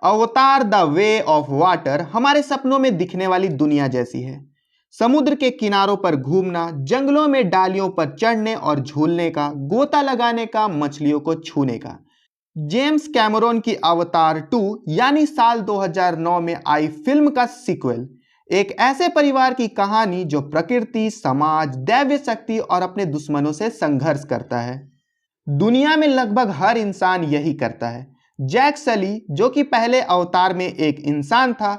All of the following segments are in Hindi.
अवतार द वे ऑफ वाटर हमारे सपनों में दिखने वाली दुनिया जैसी है। समुद्र के किनारों पर घूमना, जंगलों में डालियों पर चढ़ने और झूलने का, गोता लगाने का, मछलियों को छूने का। जेम्स कैमरून की अवतार 2 यानी साल 2009 में आई फिल्म का सीक्वल एक ऐसे परिवार की कहानी जो प्रकृति, समाज, दैवीय शक्ति और अपने दुश्मनों से संघर्ष करता है। दुनिया में लगभग हर इंसान यही करता है। जैक सली, जो कि पहले अवतार में एक इंसान था,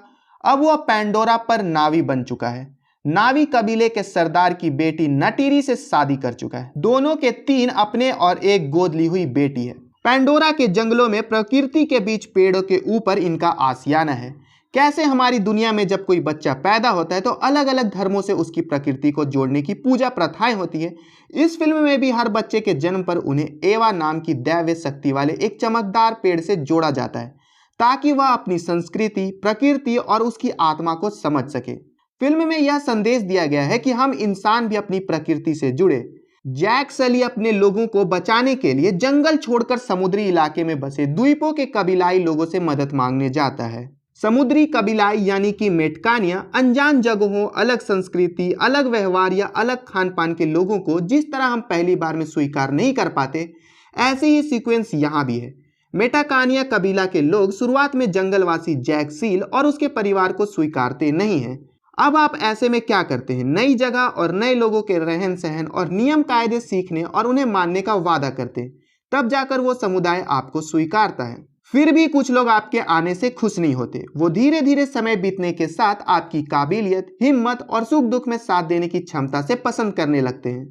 अब वह पैंडोरा पर नावी बन चुका है। नावी कबीले के सरदार की बेटी नटीरी से शादी कर चुका है। दोनों के 3 अपने और एक गोद ली हुई बेटी है। पैंडोरा के जंगलों में प्रकृति के बीच पेड़ों के ऊपर इनका आशियाना है। कैसे हमारी दुनिया में जब कोई बच्चा पैदा होता है तो अलग अलग धर्मों से उसकी प्रकृति को जोड़ने की पूजा प्रथाएं होती है। इस फिल्म में भी हर बच्चे के जन्म पर उन्हें एवा नाम की दैवीय शक्ति वाले एक चमकदार पेड़ से जोड़ा जाता है ताकि वह अपनी संस्कृति, प्रकृति और उसकी आत्मा को समझ सके। फिल्म में यह संदेश दिया गया है कि हम इंसान भी अपनी प्रकृति से जुड़े। जैक सली अपने लोगों को बचाने के लिए जंगल छोड़कर समुद्री इलाके में बसे द्वीपों के कबीलाई लोगों से मदद मांगने जाता है। समुद्री कबीलाई यानी कि मेटकानिया अनजान जगहों, अलग संस्कृति, अलग व्यवहार या अलग खान पान के लोगों को जिस तरह हम पहली बार में स्वीकार नहीं कर पाते, ऐसे ही सीक्वेंस यहाँ भी है। मेटाकानिया कबीला के लोग शुरुआत में जंगलवासी जैक सील और उसके परिवार को स्वीकारते नहीं हैं। अब आप ऐसे में क्या करते हैं? नई जगह और नए लोगों के रहन सहन और नियम कायदे सीखने और उन्हें मानने का वादा करते हैं, तब जाकर वो समुदाय आपको स्वीकारता है। फिर भी कुछ लोग आपके आने से खुश नहीं होते। वो धीरे धीरे समय बीतने के साथ आपकी काबिलियत, हिम्मत और सुख दुख में साथ देने की क्षमता से पसंद करने लगते हैं।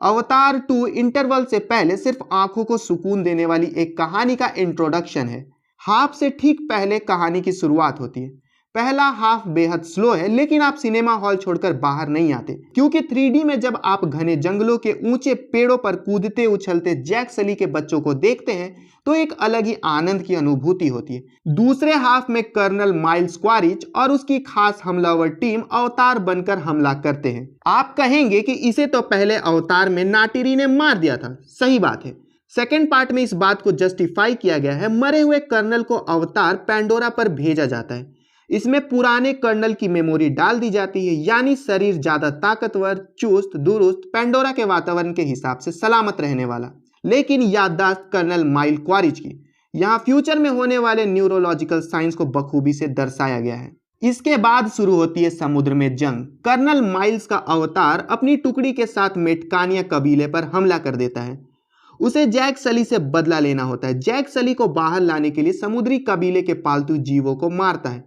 अवतार 2 इंटरवल से पहले सिर्फ आंखों को सुकून देने वाली एक कहानी का इंट्रोडक्शन है। हाफ से ठीक पहले कहानी की शुरुआत होती है। पहला हाफ बेहद स्लो है, लेकिन आप सिनेमा हॉल छोड़कर बाहर नहीं आते, क्योंकि 3D में जब आप घने जंगलों के ऊंचे पेड़ों पर कूदते उछलते जैक सली के बच्चों को देखते हैं तो एक अलग ही आनंद की अनुभूति होती है। दूसरे हाफ में कर्नल माइल्स क्वारिच और उसकी खास हमलावर टीम अवतार बनकर हमला करते हैं। आप कहेंगे कि इसे तो पहले अवतार में नाटीरी ने मार दिया था। सही बात है। सेकेंड पार्ट में इस बात को जस्टिफाई किया गया है। मरे हुए कर्नल को अवतार पैंडोरा पर भेजा जाता है। इसमें पुराने कर्नल की मेमोरी डाल दी जाती है, यानी शरीर ज्यादा ताकतवर, चुस्त दुरुस्त, पैंडोरा के वातावरण के हिसाब से सलामत रहने वाला। लेकिन याददाश्त कर्नल माइल क्वारिच की। यहाँ फ्यूचर में होने वाले न्यूरोलॉजिकल साइंस को बखूबी से दर्शाया गया है। इसके बाद शुरू होती है समुद्र में जंग। कर्नल माइल्स का अवतार अपनी टुकड़ी के साथ मेटकानिया कबीले पर हमला कर देता है। उसे जैक सली से बदला लेना होता है। जैक सली को बाहर लाने के लिए समुद्री कबीले के पालतू जीवों को मारता है।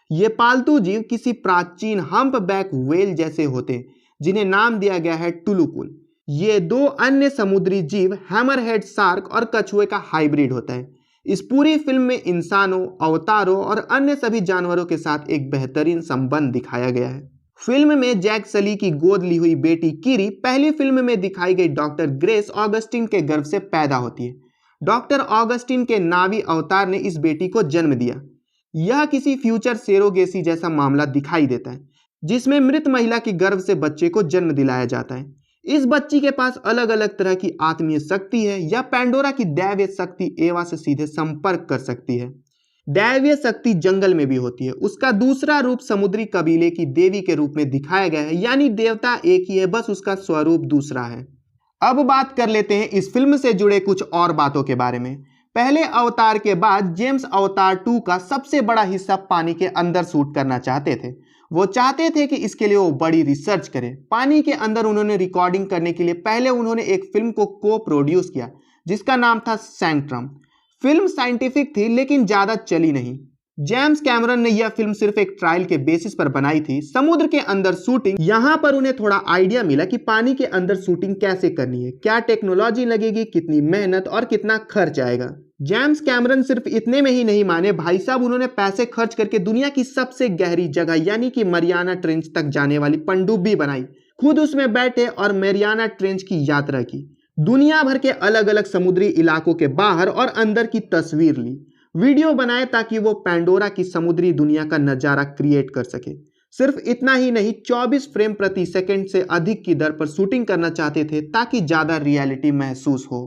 ये पालतू जीव किसी प्राचीन हम्पबैक व्हेल जैसे होते हैं, जिन्हें नाम दिया गया है टुलुकुल। ये 2 अन्य समुद्री जीव हैमरहेड शार्क और कछुए का हाइब्रिड होता है। इस पूरी फिल्म में इंसानों, अवतारों और अन्य सभी जानवरों के साथ एक बेहतरीन संबंध दिखाया गया है। फिल्म में जैक सली की गोद ली हुई बेटी किरी पहली फिल्म में दिखाई गई डॉक्टर ग्रेस ऑगस्टिन के गर्भ से पैदा होती है। डॉक्टर ऑगस्टिन के नावी अवतार ने इस बेटी को जन्म दिया। यह किसी फ्यूचर सेरोगेसी जैसा मामला दिखाई देता है, जिसमें मृत महिला की गर्भ से बच्चे को जन्म दिलाया जाता है। इस बच्ची के पास अलग अलग तरह की आत्मीय शक्ति है या पैंडोरा की दैवीय शक्ति एवा से सीधे संपर्क कर सकती है। दैवीय शक्ति जंगल में भी होती है। उसका दूसरा रूप समुद्री कबीले की देवी के रूप में दिखाया गया है, यानी देवता एक ही है, बस उसका स्वरूप दूसरा है। अब बात कर लेते हैं इस फिल्म से जुड़े कुछ और बातों के बारे में। पहले अवतार के बाद जेम्स अवतार 2 का सबसे बड़ा हिस्सा पानी के अंदर शूट करना चाहते थे। वो चाहते थे कि इसके लिए वो बड़ी रिसर्च करें। पानी के अंदर उन्होंने रिकॉर्डिंग करने के लिए पहले उन्होंने एक फिल्म को प्रोड्यूस किया जिसका नाम था सैंक्ट्रम। फिल्म साइंटिफिक थी लेकिन ज्यादा चली नहीं। जेम्स कैमरन ने यह फिल्म सिर्फ एक ट्रायल के बेसिस पर बनाई थी। समुद्र के अंदर शूटिंग, यहाँ पर उन्हें थोड़ा आइडिया मिला कि पानी के अंदर शूटिंग कैसे करनी है, क्या टेक्नोलॉजी लगेगी, कितनी मेहनत और कितना खर्च आएगा। जेम्स कैमरन सिर्फ इतने में ही नहीं माने भाई साहब, उन्होंने पैसे खर्च करके दुनिया की सबसे गहरी जगह यानी कि मरियाना ट्रेंच तक जाने वाली पनडुब्बी बनाई। खुद उसमें बैठे और मरियाना ट्रेंच की यात्रा की। दुनिया भर के अलग अलग समुद्री इलाकों के बाहर और अंदर की तस्वीर ली, वीडियो बनाए ताकि वो पैंडोरा की समुद्री दुनिया का नजारा क्रिएट कर सके। सिर्फ इतना ही नहीं, 24 फ्रेम प्रति सेकंड से अधिक की दर पर शूटिंग करना चाहते थे ताकि ज्यादा रियलिटी महसूस हो।